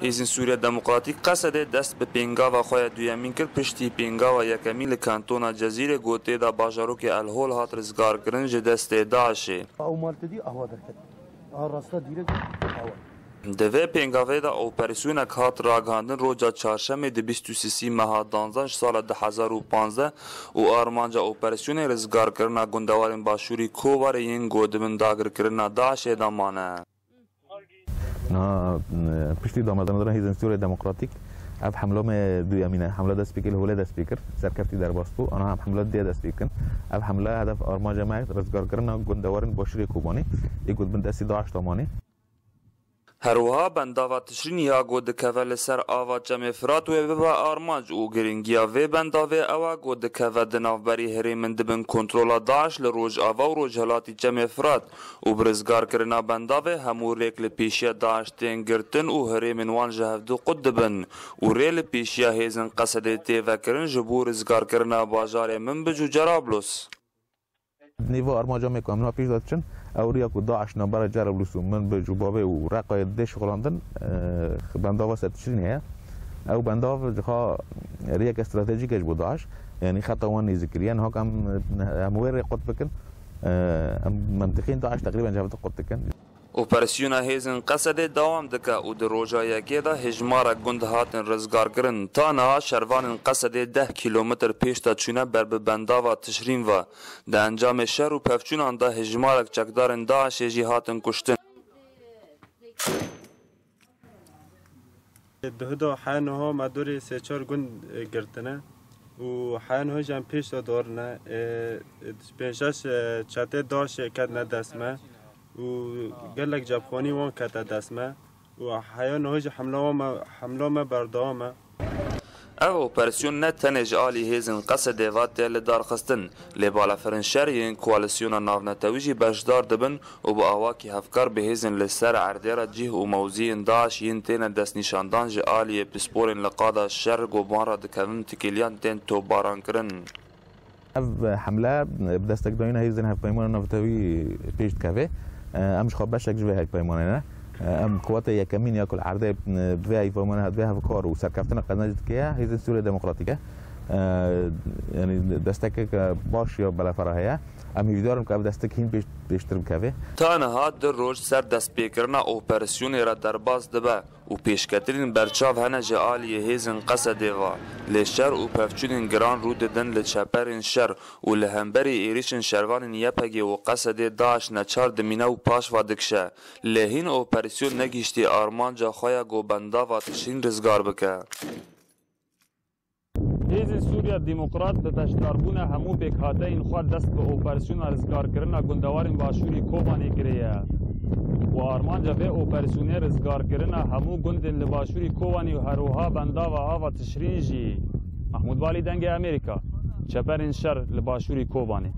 Hêzên Sûriya Demokratîk qesede dest bi pêngava xwe ya duyemîn kir piştî pêngava yekemîn li kantona Cezîrê gotê da bajarokê Elhol hat rizgarkirin ji destê Daişê. Di vê pêngavê de operasyûnek hat ragihandin roca çarşemê di 23 meha 12 sala 2015 û armanca operasyonê rizgarkirina gundewarên Başûrî Kovarê yên godibin dagirkirina Daişê de mane. پشتی دامدن هیزن سوریه دموکراتیک اب حمله دویمینه حمله دست بیکل هوله دست بیکر سرکفتی در باستو آنها هم حمله دی دست بیکن اب حمله هدف آرمان جمعی رزگار کردن گندوارن باشوری کوبانی یکود بند دستی داعش تامانی هروها بنداوا تشرین یا گود کهوه لسر آوا جمع فرات و ببا آرمانج و گرینگیا و بنداوه اوا گود کهوه دنافبری هریمن دبن کنترولا داعش لروج آوا و روج هلاتی جمع فرات و برزگار کرنا بنداوه همو ریک لپیشیا داعش تین گرتن و هریمن وان جهفدو قد دبن و ری لپیشیا هیزن قصده تیوه کرن جبو رزگار کرنا باجار من بجو جرابلوس نیو آرمان جمع کاملا پیش دادشن اوریا کو داعش نبر جرابلوس من بجوبابه و رقای دش خلاندن بنداوا ستشرینه او بنداوا جخا ریک استراتژیکش بود داعش یعنی خطوان ذکریان ها کم همویر قد بکن منطقین داعش تقریبا جهت قد کن Operasyona hêzin qesedê dawam dike û di roja yekê de hejmarek gund hatin rizgarkirin ta niha şervanên qesedê 10 kilometr pêş de çûne ber bi bendava tişrîn ve di encamê şer û pevçûnan de hejmarek çekdarên Daişê jî hatin kuştin. Duhdo heyniho medûrê sê çar gund girtine û heyniho jî em pêş de dorine pênc-şeş çetê Daişê ketine dest me و gelek Japonî wan kete dest me û heya niha jî hemla me berdewam e. Ev operasyon ne tenê ji alî hêzin qesedê ve tê li darxistin lê balafirin şer yên koalisyona navnetewî jî beşdar dibin û bi awakî hevkar bi hêzin li ser erdêra cih û mewziyên Daeş yên têne destnîşandan ji aliyê pisporên li qada şer goban ra dikevin tikêliyan tên topbarankirin. ev hemle bi destekdayîna hêzin hevpeymana navnetewî pêş dikeve ام خب بشک جوی هک پیمانه ام قوت یکمین یا کل عرضه به پیمانه هد به کار و سرکفتن قناجت که هیز سوریه دموکراتیکه یعنی دستک باش یا بلا فراهیه ام یدارم که دستک هین بیشتر بکوه تا نها در روز سر دست پیکرنا اپراسیونی را درباز دبه و پیشکترین برچاو هنه جه آلیه هیزن قصده و لشر و پفچونین گران رو ددن لچپرین شر و لهمبری ایریشن شروانین یپگی و قصده داعش نچار دمینه و پاش و دکشه لهین اپراسیون نگیشتی آرمان جا خواه گوبندا و تشین رزگار بکه هیزن سوریه دموکرات به تشداربون همو بکاته این خود دست به اپراسیون رزگار کردن گندوارین باشوری کوبانی گریه و آرمانجا به اپراسیون رزگار کردن همو گند لباشوری کوبانی و هروها بندا و آوا تشرین جی محمود والی دنگ امریکا چپرین شر لباشوری کوبانی